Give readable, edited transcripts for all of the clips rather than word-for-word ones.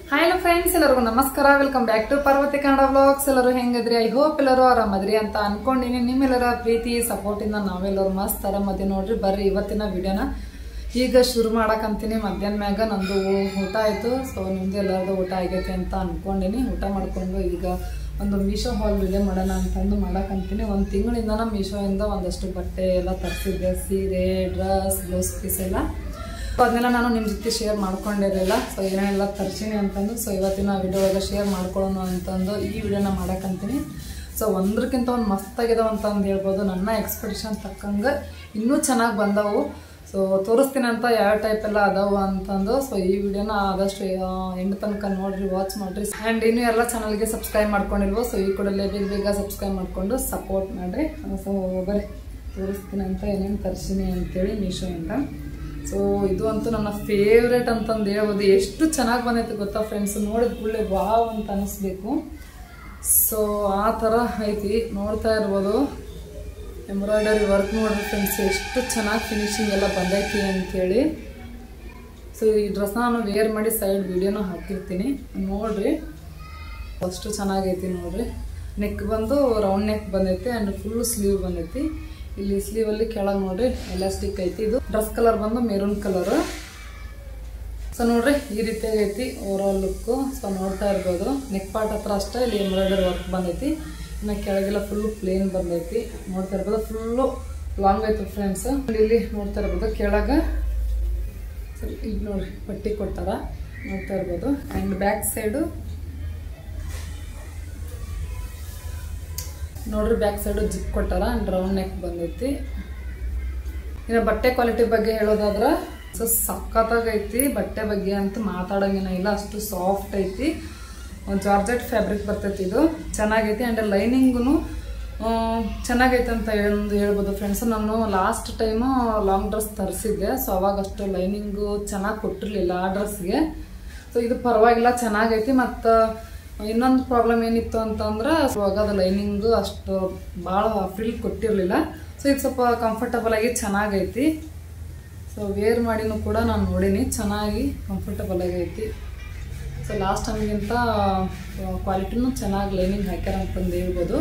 Hi hello friends, ಎಲ್ಲರಿಗೂ ನಮಸ್ಕಾರ. Welcome back to Parvati Kannada vlogs. ಎಲ್ಲರೂ ಹೆಂಗಿದ್ರಿ? ಐ ಹೋಪ್ ಎಲ್ಲರೂ ಆರಾಮದ್ರಿ ಅಂತ ಅನ್ಕೊಂಡಿನಿ. ನಿಮ್ಮೆಲ್ಲರ ಪ್ರೀತಿ ಸಪೋರ್ಟ್ ಇಂದ ನಾವೆಲ್ಲರೂ ಮಸ್ತ್ ಆರಾಮದಿ ನೋಡ್ರಿ. ಬರ್ರಿ ಇವತ್ತಿನ ವಿಡಿಯೋನ ಈಗ ಶುರು ಮಾಡಕಂತೀನಿ. ಮಧ್ಯಾಹ್ನ ಮ್ಯಾಗ ನಂದು ಊಟ ಆಯ್ತು. ಸೊ ನಿಮ್ದು ಎಲ್ಲರದು ಊಟ ಆಗೈತೆ ಅಂತ ಅನ್ಕೊಂಡಿನಿ. ಊಟ ಮಾಡ್ಕೊಂಡು ಈಗ ಒಂದು ಮೀಶೋ ಹಾಲ್ ವಿಡಿಯೋ ಮಾಡೋಣ ಅಂತಂದು ಮಾಡಕಂತೀನಿ. ಒಂದು ತಿಂಗಳಿಂದ ಮೀಶೋಯಿಂದ ಒಂದಷ್ಟು ಬಟ್ಟೆ ಎಲ್ಲ ತರಿಸಿದ್ದೆ, ಸೀರೆ, ಡ್ರೆಸ್, ಬ್ಲೌಸ್ ಪೀಸ್ ಎಲ್ಲ. ಸೊ ಅದನ್ನೆಲ್ಲ ನಾನು ನಿಮ್ಮ ಜೊತೆ ಶೇರ್ ಮಾಡ್ಕೊಂಡಿರಲಿಲ್ಲ. ಸೊ ಏನೆಲ್ಲ ತರ್ಸೀನಿ ಅಂತಂದು ಸೊ ಇವತ್ತಿನ ವಿಡಿಯೋ ಒಳಗೆ ಶೇರ್ ಮಾಡ್ಕೊಳ್ಳೋಣ ಅಂತಂದು ಈ ವಿಡಿಯೋನ ಮಾಡಕಂತೀನಿ. ಸೊ ಒಂದಕ್ಕಿಂತ ಒಂದು ಮಸ್ತಾಗಿದಾವೆ ಅಂತಂದು ಹೇಳ್ಬೋದು. ನನ್ನ ಎಕ್ಸ್ಪೆಕ್ಟೇಷನ್ ತಕ್ಕಂಗೆ ಇನ್ನೂ ಚೆನ್ನಾಗಿ ಬಂದವು. ಸೊ ತೋರಿಸ್ತೀನಿ ಅಂತ ಯಾವ ಟೈಪ್ ಎಲ್ಲ ಅದಾವು ಅಂತಂದು. ಸೊ ಈ ವಿಡಿಯೋನ ಆದಷ್ಟು ಎಂಡ್ ತನಕ ನೋಡ್ರಿ, ವಾಚ್ ಮಾಡಿರಿ. ಆ್ಯಂಡ್ ಇನ್ನೂ ಎಲ್ಲ ಚಾನಲ್ಗೆ ಸಬ್ಸ್ಕ್ರೈಬ್ ಮಾಡ್ಕೊಂಡಿಲ್ವೋ ಸೊ ಈ ಕೂಡಲೇ ಬೇಗ ಸಬ್ಸ್ಕ್ರೈಬ್ ಮಾಡಿಕೊಂಡು ಸಪೋರ್ಟ್ ಮಾಡಿರಿ. ಸೊ ಬರೀ ತೋರಿಸ್ತೀನಿ ಅಂತ ಏನೇನು ತರ್ಸೀನಿ ಅಂತೇಳಿ ಮೀಶೋಯಿಂದ. ಸೊ ಇದು ಅಂತೂ ನನ್ನ ಫೇವ್ರೇಟ್ ಅಂತಂದು ಹೇಳ್ಬೋದು. ಎಷ್ಟು ಚೆನ್ನಾಗಿ ಬಂದೈತೆ ಗೊತ್ತಾ ಫ್ರೆಂಡ್ಸ್, ನೋಡಿದ ಕೂಡಲೇ ವಾವ್ ಅಂತ ಅನ್ನಿಸ್ಬೇಕು. ಸೊ ಆ ಥರ ಐತಿ, ನೋಡ್ತಾ ಇರ್ಬೋದು. ಎಂಬ್ರಾಯ್ಡರಿ ವರ್ಕ್ ನೋಡ್ರಿ ಫ್ರೆಂಡ್ಸ್, ಎಷ್ಟು ಚೆನ್ನಾಗಿ ಫಿನಿಶಿಂಗ್ ಎಲ್ಲ ಬಂದೈತಿ ಅಂಥೇಳಿ. ಸೊ ಈ ಡ್ರೆಸ್ನ ನಾನು ವೇರ್ ಮಾಡಿ ಸೈಡ್ ವಿಡಿಯೋನ ಹಾಕಿರ್ತೀನಿ, ನೋಡ್ರಿ. ಅಷ್ಟು ಚೆನ್ನಾಗೈತಿ ನೋಡ್ರಿ. ನೆಕ್ ಬಂದು ರೌಂಡ್ ನೆಕ್ ಬಂದೈತಿ ಆ್ಯಂಡ್ ಫುಲ್ ಸ್ಲೀವ್ ಬಂದೈತಿ. ಇಲ್ಲಿ ಸ್ಲೀವಲ್ಲಿ ಕೆಳಗೆ ನೋಡ್ರಿ ಎಲಾಸ್ಟಿಕ್ ಐತಿ. ಇದು ಡ್ರೆಸ್ ಕಲರ್ ಬಂದು ಮೆರೂನ್ ಕಲರ್. ಸೊ ನೋಡ್ರಿ ಈ ರೀತಿಯಾಗಿ ಐತಿ ಓವರ್ ಆಲ್ ಲುಕ್ಕು. ಸೊ ನೋಡ್ತಾ ಇರ್ಬೋದು. ನೆಕ್ ಪಾರ್ಟ್ ಹತ್ರ ಅಷ್ಟೇ ಇಲ್ಲಿ ಎಂಬ್ರಾಯ್ಡರಿ ವರ್ಕ್ ಬಂದೈತಿ. ಇನ್ನು ಕೆಳಗೆಲ್ಲ ಫುಲ್ಲು ಪ್ಲೇನ್ ಬಂದೈತಿ. ನೋಡ್ತಾ ಇರ್ಬೋದು, ಫುಲ್ಲು ಲಾಂಗ್ ಐತಿ ಫ್ರೆಂಡ್ಸ್. ಇಲ್ಲಿ ನೋಡ್ತಾ ಇರ್ಬೋದು ಕೆಳಗೆ ಸರಿ ಇಲ್ಲಿ ನೋಡ್ರಿ ಪಟ್ಟಿ ಕೊಟ್ಟಾರ, ನೋಡ್ತಾ ಇರ್ಬೋದು. ಆ್ಯಂಡ್ ಬ್ಯಾಕ್ ಸೈಡು ನೋಡ್ರಿ, ಬ್ಯಾಕ್ ಸೈಡು ಜಿಪ್ ಕೊಟ್ಟಾರ ಆ್ಯಂಡ್ ರೌಂಡ್ ನೆಕ್ ಬಂದೈತಿ. ಇನ್ನು ಬಟ್ಟೆ ಕ್ವಾಲಿಟಿ ಬಗ್ಗೆ ಹೇಳೋದಾದ್ರೆ ಸೊ ಸಖತ್ತಾಗೈತಿ. ಬಟ್ಟೆ ಬಗ್ಗೆ ಅಂತ ಮಾತಾಡೋಂಗೇನ ಇಲ್ಲ, ಅಷ್ಟು ಸಾಫ್ಟ್ ಐತಿ. ಒಂದು ಜಾರ್ಜೆಟ್ ಫ್ಯಾಬ್ರಿಕ್ ಬರ್ತೈತಿ. ಇದು ಚೆನ್ನಾಗೈತಿ ಆ್ಯಂಡ್ ಲೈನಿಂಗೂ ಚೆನ್ನಾಗೈತೆ ಅಂತ ಹೇಳ್ಬೋದು ಫ್ರೆಂಡ್ಸ್. ನಾನು ಲಾಸ್ಟ್ ಟೈಮು ಲಾಂಗ್ ಡ್ರೆಸ್ ತರಿಸಿದ್ದೆ. ಸೊ ಅವಾಗ ಅಷ್ಟು ಲೈನಿಂಗು ಚೆನ್ನಾಗಿ ಕೊಟ್ಟಿರಲಿಲ್ಲ ಆ ಡ್ರೆಸ್ಗೆ. ಸೊ ಇದು ಪರವಾಗಿಲ್ಲ, ಚೆನ್ನಾಗೈತಿ. ಮತ್ತು ಇನ್ನೊಂದು ಪ್ರಾಬ್ಲಮ್ ಏನಿತ್ತು ಅಂತಂದ್ರೆ ಅವಾಗ ಅದು ಲೈನಿಂಗು ಅಷ್ಟು ಭಾಳ ಫ್ರಿಲ್ ಕೊಟ್ಟಿರಲಿಲ್ಲ. ಸೊ ಇದು ಸ್ವಲ್ಪ ಕಂಫರ್ಟಬಲ್ ಆಗಿ ಚೆನ್ನಾಗೈತಿ. ಸೊ ವೇರ್ ಮಾಡಿನೂ ಕೂಡ ನಾನು ನೋಡೀನಿ, ಚೆನ್ನಾಗಿ ಕಂಫರ್ಟಬಲ್ ಆಗೈತಿ. ಸೊ ಲಾಸ್ಟ್ ಟೈಮ್ಗಿಂತ ಕ್ವಾಲಿಟಿನೂ ಚೆನ್ನಾಗಿ ಲೈನಿಂಗ್ ಹಾಕ್ಯಾರ ಅಂತಂದು ಹೇಳ್ಬೋದು.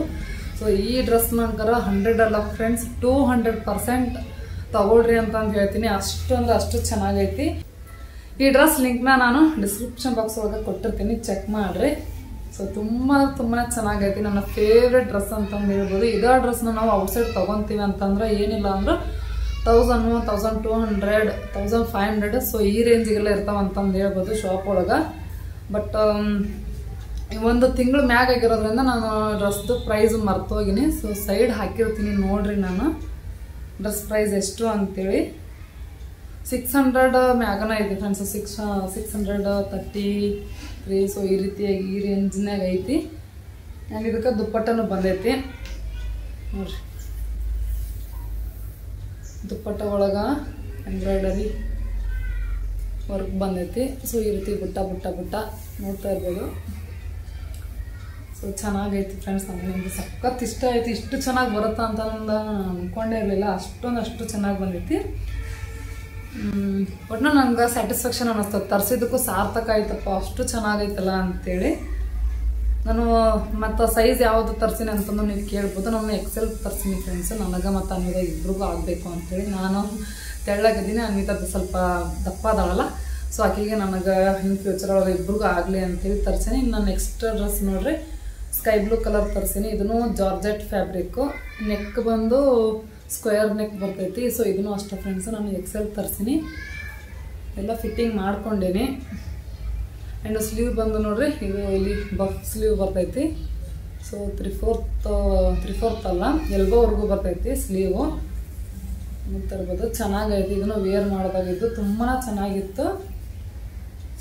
ಸೊ ಈ ಡ್ರೆಸ್ ನಂತರ 100 ಅಲ್ಲ ಫ್ರೆಂಡ್ಸ್, 200% ತಗೊಳ್ರಿ ಅಂತಂದು ಹೇಳ್ತೀನಿ. ಅಷ್ಟು ಅಂದ್ರೆ ಅಷ್ಟು ಚೆನ್ನಾಗೈತಿ. ಈ ಡ್ರೆಸ್ ಲಿಂಕ್ನ ನಾನು ಡಿಸ್ಕ್ರಿಪ್ಷನ್ ಬಾಕ್ಸ್ ಒಳಗೆ ಕೊಟ್ಟಿರ್ತೀನಿ, ಚೆಕ್ ಮಾಡಿರಿ. ಸೊ ತುಂಬಾ ಚೆನ್ನಾಗೈತಿ. ನನ್ನ ಫೇವ್ರೆಟ್ ಡ್ರೆಸ್ ಅಂತಂದು ಹೇಳ್ಬೋದು. ಇದೇ ಡ್ರೆಸ್ನ ನಾವು ಔಟ್ಸೈಡ್ ತೊಗೊತೀವಿ ಅಂತಂದ್ರೆ ಏನಿಲ್ಲ ಅಂದ್ರೆ 1000, 1200, 1500 ಸೊ ಈ ರೇಂಜಿಗೆಲ್ಲ ಇರ್ತಾವಂತಂದು ಹೇಳ್ಬೋದು ಶಾಪ್ ಒಳಗೆ. ಬಟ್ ಒಂದು ತಿಂಗಳು ಮ್ಯಾಗ ಆಗಿರೋದ್ರಿಂದ ನಾನು ಡ್ರೆಸ್ದು ಪ್ರೈಸ್ ಮರ್ತೋಗಿನಿ. ಸೊ ಸೈಡ್ ಹಾಕಿರ್ತೀನಿ ನೋಡ್ರಿ ನಾನು ಡ್ರೆಸ್ ಪ್ರೈಸ್ ಎಷ್ಟು ಅಂತೇಳಿ. 600 ಮ್ಯಾಗನ ಐತಿ ಫ್ರೆಂಡ್ಸ್. 633. ಸೊ ಈ ರೀತಿಯಾಗಿ ಈ ರೇಂಜ್ನಾಗ ಐತಿ. ಆ್ಯಂಡ್ ಇದಕ್ಕೆ ದುಪ್ಪಟ್ಟನೂ ಬಂದೈತಿ ನೋಡ್ರಿ. ದುಪ್ಪಟ್ಟ ಒಳಗೆ ಎಂಬ್ರಾಯ್ಡರಿ ವರ್ಕ್ ಬಂದೈತಿ. ಸೊ ಈ ರೀತಿ ಬುಟ್ಟ ನೋಡ್ತಾ ಇರ್ಬೋದು. ಸೊ ಚೆನ್ನಾಗೈತಿ ಫ್ರೆಂಡ್ಸ್. ನನಗೆ ಸಖತ್ ಇಷ್ಟ ಆಯ್ತು. ಇಷ್ಟು ಚೆನ್ನಾಗಿ ಬರುತ್ತಾ ಅಂತ ನಾನು ಅಂದ್ಕೊಂಡೇ ಇರಲಿಲ್ಲ. ಅಷ್ಟು ಚೆನ್ನಾಗಿ ಬಂದೈತಿ. ಒಟ್ಟು ನಂಗೆ ಸ್ಯಾಟಿಸ್ಫ್ಯಾಕ್ಷನ್ ಅನ್ನಿಸ್ತದೆ. ತರಿಸಿದ್ದಕ್ಕೂ ಸಾರ್ಥಕ ಆಯ್ತಪ್ಪ, ಅಷ್ಟು ಚೆನ್ನಾಗೈತಲ್ಲ ಅಂತೇಳಿ. ನಾನು ಮತ್ತು ಸೈಜ್ ಯಾವುದು ತರಿಸಿನಿ ಅಂತಂದು ನೀವು ಕೇಳ್ಬೋದು. ನಾನು ಎಕ್ಸೆಲ್ ತರಿಸಿನಿ ಫ್ರೆಂಡ್ಸ್. ನನಗೆ ಮತ್ತು ಅನ್ವಿತಾ ಇಬ್ರಿಗೂ ಆಗಬೇಕು ಅಂತೇಳಿ. ನಾನು ತೆಳ್ಳಗಿದ್ದೀನಿ, ಅನ್ವಿತದ್ದು ಸ್ವಲ್ಪ ದಪ್ಪ ಅದಾಳಲ್ಲ. ಸೊ ಆಕೆಗೆ ನನಗೆ ಇನ್ ಫ್ಯೂಚರ್ ಒಳಗೆ ಇಬ್ರಿಗೂ ಆಗಲಿ ಅಂತೇಳಿ ತರಿಸೀನಿ. ಇನ್ನು ನೆಕ್ಸ್ಟ್ ಡ್ರೆಸ್ ನೋಡ್ರಿ ಸ್ಕೈ ಬ್ಲೂ ಕಲರ್ ತರಿಸೀನಿ. ಇದನ್ನು ಜಾರ್ಜೆಟ್ ಫ್ಯಾಬ್ರಿಕ್ಕು. ನೆಕ್ ಬಂದು ಸ್ಕ್ವೇರ್ ನೆಕ್ ಬರ್ತೈತಿ. ಸೊ ಇದನ್ನು ಅಷ್ಟೇ ಫ್ರೆಂಡ್ಸ್, ನಾನು ಎಕ್ಸೆಲ್ ತರಿಸೀನಿ. ಎಲ್ಲ ಫಿಟ್ಟಿಂಗ್ ಮಾಡ್ಕೊಂಡೇನಿ. ಆ್ಯಂಡ್ ಸ್ಲೀವ್ ಬಂದು ನೋಡ್ರಿ, ಇದು ಇಲ್ಲಿ ಬಫ್ ಸ್ಲೀವ್ ಬರ್ತೈತಿ. ಸೊ 3/4 ಅಲ್ಲ, ಎಲ್ಬೋವರೆಗೂ ಬರ್ತೈತಿ ಸ್ಲೀವು. ನೋಡ್ತಾ ಇರ್ಬೋದು, ಚೆನ್ನಾಗೈತಿ. ಇದನ್ನು ವೇರ್ ಮಾಡೋದಾಗಿದ್ದು ತುಂಬಾ ಚೆನ್ನಾಗಿತ್ತು.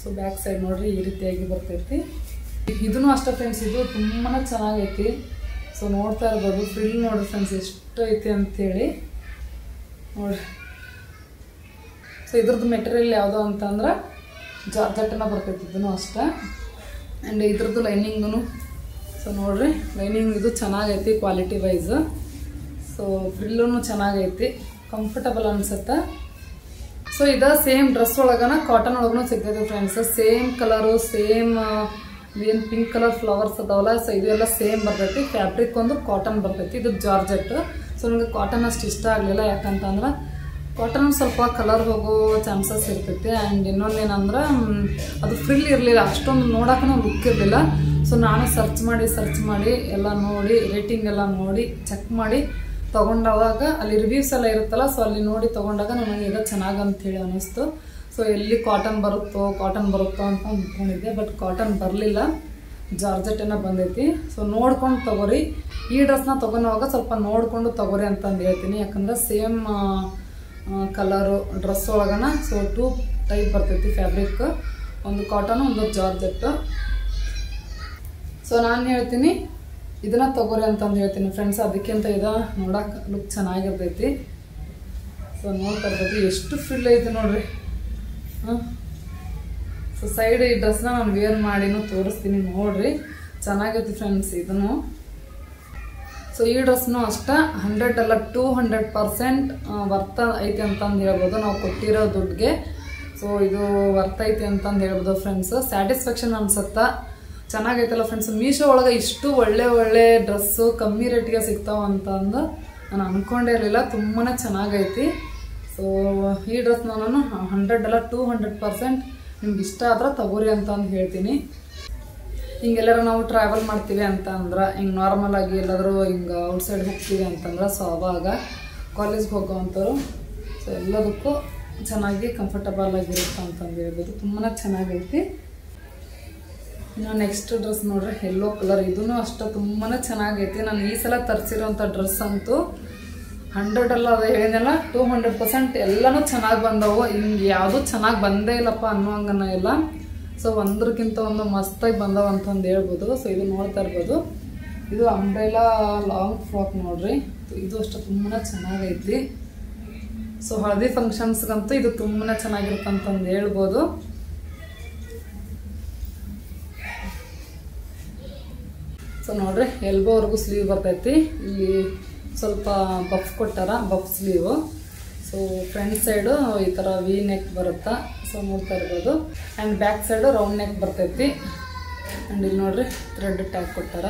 ಸೊ ಬ್ಯಾಕ್ ಸೈಡ್ ನೋಡ್ರಿ ಈ ರೀತಿಯಾಗಿ ಬರ್ತೈತಿ. ಇದನ್ನು ಅಷ್ಟೇ ಫ್ರೆಂಡ್ಸ್, ಇದು ತುಂಬಾ ಚೆನ್ನಾಗೈತಿ. ಸೊ ನೋಡ್ತಾ ಇರ್ಬೋದು, ಫ್ರಿಲ್ ನೋಡ್ರಿ ಫ್ರೆಂಡ್ಸ್ ಎಷ್ಟು ಐತಿ ಅಂಥೇಳಿ ನೋಡ್ರಿ. ಸೊ ಇದ್ರದ್ದು ಮೆಟೀರಿಯಲ್ ಯಾವುದು ಅಂತಂದ್ರೆ ಜಾರ್ಜೆಟ್ಟನ್ನ ಬರ್ತೈತಿ. ಇದನ್ನು ಅಷ್ಟೇ. ಆ್ಯಂಡ್ ಇದ್ರದ್ದು ಲೈನಿಂಗೂ ಸೊ ನೋಡ್ರಿ, ಲೈನಿಂಗ್ ಇದು ಚೆನ್ನಾಗೈತಿ ಕ್ವಾಲಿಟಿ ವೈಸ್. ಸೊ ಫ್ರಿಲ್ಲೂ ಚೆನ್ನಾಗೈತಿ, ಕಂಫರ್ಟಬಲ್ ಅನ್ಸುತ್ತೆ. ಸೊ ಇದ ಸೇಮ್ ಡ್ರೆಸ್ ಒಳಗನ ಕಾಟನ್ ಒಳಗೂ ಸಿಗ್ತೈತಿ ಫ್ರೆಂಡ್ಸ್. ಸೇಮ್ ಕಲರು, ಸೇಮ್ ಏನು ಪಿಂಕ್ ಕಲರ್ ಫ್ಲವರ್ಸ್ ಅದಾವಲ್ಲ, ಸೊ ಇದೆಲ್ಲ ಸೇಮ್ ಬರ್ತೈತಿ. ಫ್ಯಾಬ್ರಿಕ್ ಒಂದು ಕಾಟನ್ ಬರ್ತೈತಿ, ಇದು ಜಾರ್ಜೆಟ್. ಸೊ ನನಗೆ ಕಾಟನ್ ಅಷ್ಟು ಇಷ್ಟ ಆಗಲಿಲ್ಲ, ಯಾಕಂತಂದ್ರೆ ಕಾಟನ್ ಸ್ವಲ್ಪ ಕಲರ್ ಹೋಗೋ ಚಾನ್ಸಸ್ ಇರ್ತೈತಿ. ಆ್ಯಂಡ್ ಇನ್ನೊಂದೇನಂದ್ರೆ ಅದು ಫ್ರಿಲ್ ಇರಲಿಲ್ಲ, ಅಷ್ಟೊಂದು ನೋಡೋಕ್ಕೂ ಲುಕ್ ಇರಲಿಲ್ಲ. ಸೊ ನಾನು ಸರ್ಚ್ ಮಾಡಿ ಎಲ್ಲ ನೋಡಿ, ರೇಟಿಂಗ್ ಎಲ್ಲ ನೋಡಿ ಚೆಕ್ ಮಾಡಿ ತೊಗೊಂಡಾಗ ಅಲ್ಲಿ ರಿವ್ಯೂಸ್ ಎಲ್ಲ ಇರುತ್ತಲ್ಲ, ಸೊ ಅಲ್ಲಿ ನೋಡಿ ತೊಗೊಂಡಾಗ ನನಗೆ ಇದು ಚೆನ್ನಾಗಿ ಅಂಥೇಳಿ ಅನ್ನಿಸ್ತು. ಸೊ ಎಲ್ಲಿ ಕಾಟನ್ ಬರುತ್ತೋ ಅಂತ ಅಂದ್ಕೊಂಡಿದ್ದೆ, ಬಟ್ ಕಾಟನ್ ಬರಲಿಲ್ಲ, ಜಾರ್ಜೆಟೇನ ಬಂದೈತಿ. ಸೊ ನೋಡ್ಕೊಂಡು ತೊಗೋರಿ. ಈ ಡ್ರೆಸ್ನ ತೊಗೊಳೋವಾಗ ಸ್ವಲ್ಪ ನೋಡಿಕೊಂಡು ತೊಗೋರಿ ಅಂತಂದು ಹೇಳ್ತೀನಿ, ಯಾಕಂದ್ರೆ ಸೇಮ್ ಕಲರು ಡ್ರೆಸ್ ಒಳಗನ ಸೊ 2 ಟೈಪ್ ಬರ್ತೈತಿ ಫ್ಯಾಬ್ರಿಕ್, ಒಂದು ಕಾಟನ್ ಒಂದು ಜಾರ್ಜೆಟ್. ಸೊ ನಾನು ಹೇಳ್ತೀನಿ ಇದನ್ನ ತೊಗೋರಿ ಅಂತಂದು ಹೇಳ್ತೀನಿ ಫ್ರೆಂಡ್ಸ್. ಅದಕ್ಕಿಂತ ಇದು ನೋಡಕ್ಕೆ ಲುಕ್ ಚೆನ್ನಾಗಿರ್ತೈತಿ. ಸೊ ನೋಡ್ತಾ ಇರ್ತೈತಿ ಎಷ್ಟು ಫ್ರಿಲ್ ಐತಿ ನೋಡ್ರಿ. ಸೊ ಸೈಡ್ ಈ ಡ್ರೆಸ್ನ ನಾನು ವೇರ್ ಮಾಡಿನೂ ತೋರಿಸ್ತೀನಿ ನೋಡ್ರಿ, ಚೆನ್ನಾಗೈತಿ ಫ್ರೆಂಡ್ಸ್ ಇದನ್ನು. ಸೊ ಈ ಡ್ರೆಸ್ನು ಅಷ್ಟೇ 100 ಅಲ್ಲ 200% ವರ್ತ್ ಐತಿ ಅಂತಂದು ಹೇಳ್ಬೋದು ನಾವು ಕೊಟ್ಟಿರೋ ದುಡ್ಡಿಗೆ. ಸೊ ಇದು ವರ್ತ್ ಐತಿ ಅಂತಂದು ಹೇಳ್ಬೋದು ಫ್ರೆಂಡ್ಸ್. ಸ್ಯಾಟಿಸ್ಫ್ಯಾಕ್ಷನ್ ಅನ್ಸುತ್ತಾ, ಚೆನ್ನಾಗೈತಲ್ಲ ಫ್ರೆಂಡ್ಸ್. ಮೀಶೋ ಒಳಗೆ ಇಷ್ಟು ಒಳ್ಳೆ ಡ್ರೆಸ್ಸು ಕಮ್ಮಿ ರೇಟಿಗೆ ಸಿಗ್ತಾವ ಅಂತಂದು ನಾನು ಅಂದ್ಕೊಂಡೇ ಇರಲಿಲ್ಲ, ತುಂಬಾ ಚೆನ್ನಾಗೈತಿ. ಸೊ ಈ ಡ್ರೆಸ್ನ ನಾನು 100 ಅಲ್ಲ 200% ನಿಮ್ಗೆ ಇಷ್ಟ ಆದ್ರೆ ತಗೋರಿ ಅಂತಂದು ಹೇಳ್ತೀನಿ. ಹಿಂಗೆಲ್ಲರೂ ನಾವು ಟ್ರಾವೆಲ್ ಮಾಡ್ತೀವಿ ಅಂತ ಅಂದ್ರೆ, ಹಿಂಗೆ ನಾರ್ಮಲ್ ಆಗಿ ಎಲ್ಲಾದರೂ ಹಿಂಗೆ ಔಟ್ಸೈಡ್ ಹೋಗ್ತೀವಿ ಅಂತಂದ್ರೆ, ಸೊ ಅವಾಗ ಕಾಲೇಜ್ಗೆ ಹೋಗೋವಂಥವ್ರು ಸೊ ಎಲ್ಲದಕ್ಕೂ ಚೆನ್ನಾಗಿ ಕಂಫರ್ಟಬಲ್ ಆಗಿರುತ್ತೆ ಅಂತಂದು ಹೇಳ್ಬೋದು. ತುಂಬಾ ಚೆನ್ನಾಗೈತಿ. ಇನ್ನು ನೆಕ್ಸ್ಟ್ ಡ್ರೆಸ್ ನೋಡ್ರಿ, ಯೆಲ್ಲೋ ಕಲರ್. ಇದೂ ಅಷ್ಟೇ ತುಂಬಾ ಚೆನ್ನಾಗೈತಿ. ನಾನು ಈ ಸಲ ತರಿಸಿರೋಂಥ ಡ್ರೆಸ್ ಅಂತೂ 100 ಅಲ್ಲ, ಅದು ಹೇಳಿದ್ನಲ್ಲ 200% ಎಲ್ಲನೂ ಚೆನ್ನಾಗಿ ಬಂದವು. ಹಿಂಗೆ ಯಾವುದೂ ಚೆನ್ನಾಗಿ ಬಂದೇ ಇಲ್ಲಪ್ಪ ಅನ್ನೋಂಗನ ಇಲ್ಲ. ಸೊ ಒಂದ್ರಕ್ಕಿಂತ ಒಂದು ಮಸ್ತಾಗಿ ಬಂದವು ಅಂತಂದು ಹೇಳ್ಬೋದು. ಸೊ ಇದು ನೋಡ್ತಾ ಇರ್ಬೋದು, ಇದು ಅಂಬ್ರೆಲಾ ಲಾಂಗ್ ಫ್ರಾಕ್ ನೋಡ್ರಿ. ಇದು ಅಷ್ಟೇ ತುಂಬಾ ಚೆನ್ನಾಗೈತಿ. ಸೊ ಹಳದಿ ಫಂಕ್ಷನ್ಸ್ಗಂತೂ ಇದು ತುಂಬಾ ಚೆನ್ನಾಗಿರುತ್ತೆ ಅಂತಂದು ಹೇಳ್ಬೋದು. ಸೊ ನೋಡ್ರಿ, ಎಲ್ಬೋವರೆಗೂ ಸ್ಲೀವ್ ಬರ್ತೈತಿ. ಇಲ್ಲಿ ಸ್ವಲ್ಪ ಬಫ್ ಕೊಟ್ಟಾರ, buff sleeve. So front side ಈ ಥರ ವಿ ನೆಕ್ ಬರುತ್ತಾ, ಸೊ ನೋಡ್ತಾ ಇರ್ಬೋದು. And back side round neck ಬರ್ತೈತಿ. ಆ್ಯಂಡ್ ಇಲ್ಲಿ ನೋಡ್ರಿ ಥ್ರೆಡ್ ಟ್ಯಾಗ್ ಕೊಟ್ಟಾರ.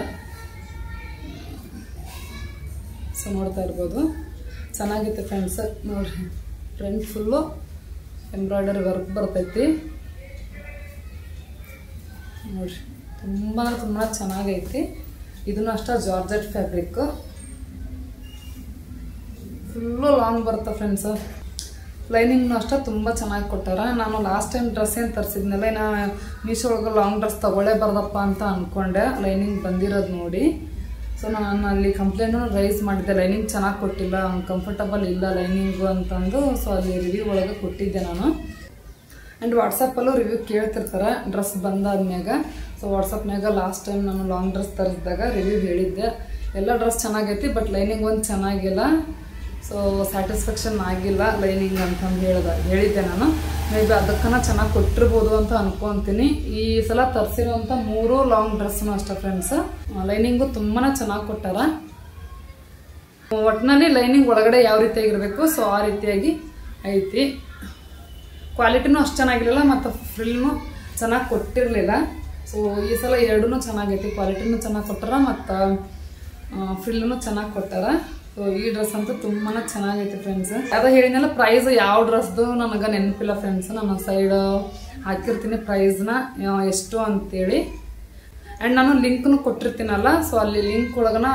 ಸೊ ನೋಡ್ತಾ ಇರ್ಬೋದು, ಚೆನ್ನಾಗೈತೆ ಫ್ರೆಂಡ್ಸ್. ನೋಡ್ರಿ ಫ್ರಂಟ್ ಫುಲ್ಲು ಎಂಬ್ರಾಯ್ಡರಿ ವರ್ಕ್ ಬರ್ತೈತಿ ನೋಡ್ರಿ, ತುಂಬ ಚೆನ್ನಾಗೈತಿ. ಇದನ್ನು ಅಷ್ಟೇ ಜಾರ್ಜೆಟ್ ಫ್ಯಾಬ್ರಿಕ್, ಫುಲ್ಲು ಲಾಂಗ್ ಬರುತ್ತೆ ಫ್ರೆಂಡ್ಸ್. ಲೈನಿಂಗ್ನು ಅಷ್ಟೇ ತುಂಬ ಚೆನ್ನಾಗಿ ಕೊಟ್ಟಾರ. ನಾನು ಲಾಸ್ಟ್ ಟೈಮ್ ಡ್ರೆಸ್ ಏನು ತರಿಸಿದ್ನಲ್ಲ, ನಾನು ಮೀಶೋ ಒಳಗೆ ಲಾಂಗ್ ಡ್ರೆಸ್ ತೊಗೊಳ್ಳೇ ಬರ್ದಪ್ಪ ಅಂತ ಅಂದ್ಕೊಂಡೆ, ಲೈನಿಂಗ್ ಬಂದಿರೋದು ನೋಡಿ. ಸೊ ನಾನು ಅಲ್ಲಿ ಕಂಪ್ಲೇಂಟು ರೈಸ್ ಮಾಡಿದ್ದೆ, ಲೈನಿಂಗ್ ಚೆನ್ನಾಗಿ ಕೊಟ್ಟಿಲ್ಲ, ಕಂಫರ್ಟಬಲ್ ಇಲ್ಲ ಲೈನಿಂಗು ಅಂತಂದು. ಸೊ ಅಲ್ಲಿ ರಿವ್ಯೂ ಒಳಗೆ ಕೊಟ್ಟಿದ್ದೆ ನಾನು. ಆ್ಯಂಡ್ ವಾಟ್ಸಪ್ಪಲ್ಲೂ ರಿವ್ಯೂ ಕೇಳ್ತಿರ್ತಾರೆ ಡ್ರೆಸ್ ಬಂದಾದ್ಮ್ಯಾಗ. ಸೊ ವಾಟ್ಸಪ್ನಾಗ ಲಾಸ್ಟ್ ಟೈಮ್ ನಾನು ಲಾಂಗ್ ಡ್ರೆಸ್ ತರಿಸಿದಾಗ ರಿವ್ಯೂ ಹೇಳಿದ್ದೆ, ಎಲ್ಲ ಡ್ರೆಸ್ ಚೆನ್ನಾಗೈತಿ ಬಟ್ ಲೈನಿಂಗ್ ಒಂದು ಚೆನ್ನಾಗಿಲ್ಲ, ಸೊ ಸ್ಯಾಟಿಸ್ಫ್ಯಾಕ್ಷನ್ ಆಗಿಲ್ಲ ಲೈನಿಂಗ್ ಅಂತಂದು ಹೇಳಿದ್ದೆ ನಾನು. ಮೇ ಬಿ ಅದಕ್ಕನ ಚೆನ್ನಾಗಿ ಕೊಟ್ಟಿರ್ಬೋದು ಅಂತ ಅನ್ಕೊತೀನಿ. ಈ ಸಲ ತರಿಸಿರೋಂಥ 3 ಲಾಂಗ್ ಡ್ರೆಸ್ನು ಅಷ್ಟೇ ಫ್ರೆಂಡ್ಸ್, ಲೈನಿಂಗು ತುಂಬಾ ಚೆನ್ನಾಗಿ ಕೊಟ್ಟಾರ. ಒಟ್ಟಿನಲ್ಲಿ ಲೈನಿಂಗ್ ಒಳಗಡೆ ಯಾವ ರೀತಿಯಾಗಿರಬೇಕು ಸೊ ಆ ರೀತಿಯಾಗಿ ಐತಿ. ಕ್ವಾಲಿಟಿನೂ ಅಷ್ಟು ಚೆನ್ನಾಗಿರಲಿಲ್ಲ ಮತ್ತು ಫ್ರಿಲ್ನು ಚೆನ್ನಾಗಿ ಕೊಟ್ಟಿರಲಿಲ್ಲ. ಸೊ ಈ ಸಲ ಎರಡೂ ಚೆನ್ನಾಗೈತಿ, ಕ್ವಾಲಿಟಿನೂ ಚೆನ್ನಾಗಿ ಕೊಟ್ಟಾರ ಮತ್ತು ಫ್ರಿಲ್ನು ಚೆನ್ನಾಗಿ ಕೊಟ್ಟಾರ. ಸೊ ಈ ಡ್ರೆಸ್ ಅಂತೂ ತುಂಬಾ ಚೆನ್ನಾಗೈತಿ ಫ್ರೆಂಡ್ಸ್. ಅದ ಹೇಳಿದ್ನಲ್ಲ ಪ್ರೈಸ್ ಯಾವ ಡ್ರೆಸ್ದು ನನಗೆ ನೆನಪಿಲ್ಲ ಫ್ರೆಂಡ್ಸ್, ನಾನು ಸೈಡ್ ಹಾಕಿರ್ತೀನಿ ಪ್ರೈಸ್ನ ಎಷ್ಟು ಅಂತೇಳಿ. ಆ್ಯಂಡ್ ನಾನು ಲಿಂಕ್ನು ಕೊಟ್ಟಿರ್ತೀನಲ್ಲ, ಸೊ ಅಲ್ಲಿ ಲಿಂಕ್ ಒಳಗನ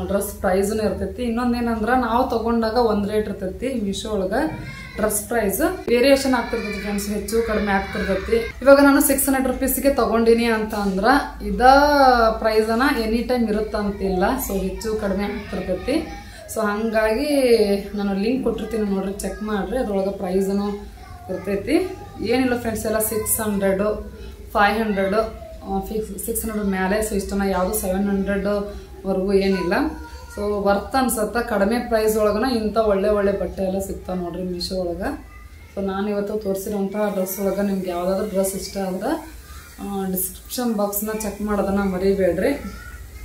ಡ್ರೆಸ್ ಪ್ರೈಸ್ನು ಇರ್ತೈತಿ. ಇನ್ನೊಂದೇನಂದ್ರೆ ನಾವು ತೊಗೊಂಡಾಗ ಒಂದು ರೇಟ್ ಇರ್ತೈತಿ ಮೀಶೋ ಒಳಗೆ, ಡ್ರೆಸ್ ಪ್ರೈಸ್ ವೇರಿಯೇಷನ್ ಆಗ್ತಿರ್ತೈತಿ ಫ್ರೆಂಡ್ಸ್, ಹೆಚ್ಚು ಕಡಿಮೆ ಆಗ್ತಿರ್ತೈತಿ. ಇವಾಗ ನಾನು 600 ರುಪೀಸ್ಗೆ ತೊಗೊಂಡಿನಿ ಅಂತ ಅಂದ್ರೆ ಇದ ಪ್ರೈಸನ ಎನಿ ಟೈಮ್ ಇರುತ್ತಂತಿಲ್ಲ, ಸೊ ಹೆಚ್ಚು ಕಡಿಮೆ ಆಗ್ತಿರ್ತೈತಿ. ಸೊ ಹಾಗಾಗಿ ನಾನು ಲಿಂಕ್ ಕೊಟ್ಟಿರ್ತೀನಿ ನೋಡ್ರಿ, ಚೆಕ್ ಮಾಡಿರಿ, ಅದ್ರೊಳಗೆ ಪ್ರೈಸನು ಇರ್ತೈತಿ. ಏನಿಲ್ಲ ಫ್ರೆಂಡ್ಸ್, ಎಲ್ಲ 600 500 600 ಮೇಲೆ, ಸೊ ಇಷ್ಟನ್ನ ಯಾವುದು 700ವರೆಗೂ ಏನಿಲ್ಲ. ಸೊ ವರ್ತ್ ಅನ್ಸತ್ತ, ಕಡಿಮೆ ಪ್ರೈಸ್ ಒಳಗನ ಇಂಥ ಒಳ್ಳೆ ಬಟ್ಟೆ ಎಲ್ಲ ಸಿಗ್ತಾವೆ ನೋಡ್ರಿ ಮೀಶೋ ಒಳಗೆ. ಸೊ ನಾನು ಇವತ್ತು ತೋರಿಸಿರೋಂಥ ಡ್ರೆಸ್ ಒಳಗೆ ನಿಮ್ಗೆ ಯಾವುದಾದ್ರೂ ಡ್ರೆಸ್ ಇಷ್ಟ ಆದ್ರೆ ಡಿಸ್ಕ್ರಿಪ್ಷನ್ ಬಾಕ್ಸ್ನ ಚೆಕ್ ಮಾಡೋದನ್ನು ಮರಿಬೇಡ್ರಿ.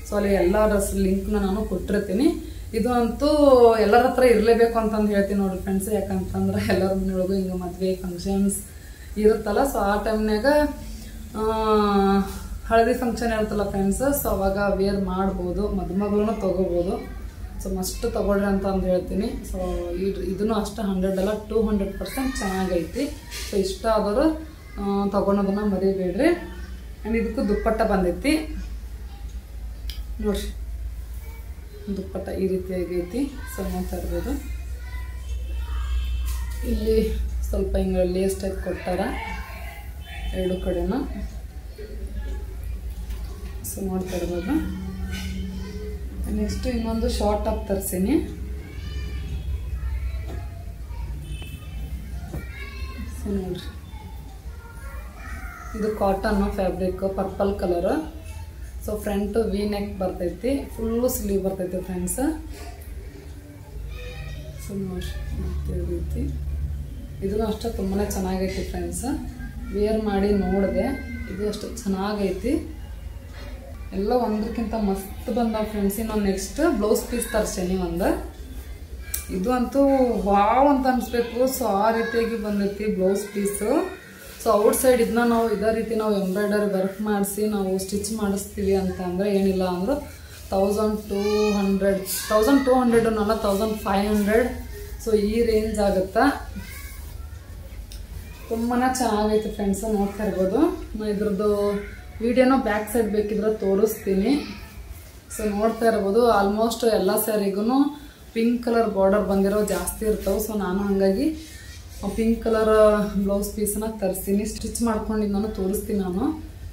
ಸೊ ಅಲ್ಲಿ ಎಲ್ಲ ಡ್ರೆಸ್ ಲಿಂಕ್ನ ನಾನು ಕೊಟ್ಟಿರ್ತೀನಿ. ಇದು ಅಂತೂ ಎಲ್ಲರ ಹತ್ರ ಇರಲೇಬೇಕು ಅಂತಂದು ಹೇಳ್ತೀನಿ ನೋಡ್ರಿ ಫ್ರೆಂಡ್ಸ್. ಯಾಕಂತಂದ್ರೆ ಎಲ್ಲರ ಮನೆಯೊಳಗೂ ಹಿಂಗೆ ಮದುವೆ ಫಂಕ್ಷನ್ಸ್ ಇರುತ್ತಲ್ಲ. ಸೊ ಆ ಟೈಮ್ನಾಗ ಹಳದಿ ಫಂಕ್ಷನ್ ಇರುತ್ತಲ್ಲ ಫ್ರೆಂಡ್ಸ್. ಸೊ ಅವಾಗ ವೇರ್ ಮಾಡ್ಬೋದು, ಮದುಮಗಳನ್ನ ತೊಗೋಬೋದು. ಸೊ ಮಸ್ಟ್ ತೊಗೊಳ್ರಿ ಅಂತ ಅಂದು ಹೇಳ್ತೀನಿ. ಸೊ ಇದನ್ನು ಅಷ್ಟು 100 ಅಲ್ಲ 200% ಚೆನ್ನಾಗೈತಿ. ಸೊ ಇಷ್ಟ ಆದವರು ತೊಗೊಳೋದನ್ನ ಮರಿಬೇಡ್ರಿ. ಆ್ಯಂಡ್ ಇದಕ್ಕೂ ದುಪ್ಪಟ್ಟ ಬಂದೈತಿ ನೋಡ್ರಿ. ದುಪ್ಪಟ್ಟ ಈ ರೀತಿಯಾಗೈತಿ. ಸೊ ನೋಡ್ತಾ ಇರ್ಬೋದು. ಇಲ್ಲಿ ಸ್ವಲ್ಪ ಹಿಂಗೆ ಲೇಸ್ ಟೈಪ್ ಕೊಟ್ಟಾರ ಎರಡು ಕಡೆನೂ. ಸೊ ನೋಡ್ತಾ ಇರ್ಬೋದು. ನೆಕ್ಸ್ಟ್ ಇನ್ನೊಂದು ಶಾರ್ಟ್ ಟಾಪ್ ತರಿಸೀನಿ. ಸೊ ನೋಡ್ರಿ, ಇದು cotton fabric, purple colour. So front V neck ಬರ್ತೈತಿ, ಫುಲ್ಲು ಸ್ಲೀವ್ ಬರ್ತೈತಿ ಫ್ರೆಂಡ್ಸ್. ಸೊ ನೋಡ್ರಿ ರೀತಿ ಇದನ್ನು ಅಷ್ಟೇ ತುಂಬಾ ಚೆನ್ನಾಗೈತಿ ಫ್ರೆಂಡ್ಸ್. ವೇರ್ ಮಾಡಿ ನೋಡಿದೆ, ಇದು ಅಷ್ಟು ಚೆನ್ನಾಗೈತಿ. ಎಲ್ಲ ಒಂದಕ್ಕಿಂತ ಮಸ್ತ್ ಬಂದ ಫ್ರೆಂಡ್ಸ್. ಇನ್ನೊಂದು ನೆಕ್ಸ್ಟ್ ಬ್ಲೌಸ್ ಪೀಸ್ ತರ್ಸೇನಿ ಒಂದು. ಇದು ಅಂತೂ ವಾವ್ ಅಂತ ಅನಿಸ್ಬೇಕು. ಸೊ ಆ ರೀತಿಯಾಗಿ ಬಂದೈತಿ blouse piece. So out side ಇದನ್ನ ನಾವು ಇದೇ ರೀತಿ ನಾವು ಎಂಬ್ರಾಯ್ಡರಿ ವರ್ಕ್ ಮಾಡಿಸಿ ನಾವು ಸ್ಟಿಚ್ ಮಾಡಿಸ್ತೀವಿ ಅಂತ ಅಂದರೆ ಏನಿಲ್ಲ ಅಂದರೂ 1200 1500. ಸೊ ಈ ರೇಂಜ್ ಆಗುತ್ತಾ. ತುಂಬಾ ಚೆನ್ನಾಗೈತಿ ಫ್ರೆಂಡ್ಸ್. ನೋಡ್ತಾ ಇರ್ಬೋದು. ಇದ್ರದ್ದು ವಿಡಿಯೋನ ಬ್ಯಾಕ್ ಸೈಡ್ ಬೇಕಿದ್ರೆ ತೋರಿಸ್ತೀನಿ. ಸೊ ನೋಡ್ತಾ ಇರ್ಬೋದು. ಆಲ್ಮೋಸ್ಟ್ ಎಲ್ಲ ಸ್ಯಾರಿಗೂ ಪಿಂಕ್ ಕಲರ್ ಬಾರ್ಡರ್ ಬಂದಿರೋ ಜಾಸ್ತಿ ಇರ್ತಾವೆ. ಸೊ ನಾನು ಹಾಗಾಗಿ ಪಿಂಕ್ ಕಲರ್ ಬ್ಲೌಸ್ ಪೀಸನ್ನ ತರಿಸ್ತೀನಿ. ಸ್ಟಿಚ್ ಮಾಡ್ಕೊಂಡು ನಾನು ತೋರಿಸ್ತೀನಿ. ನಾನು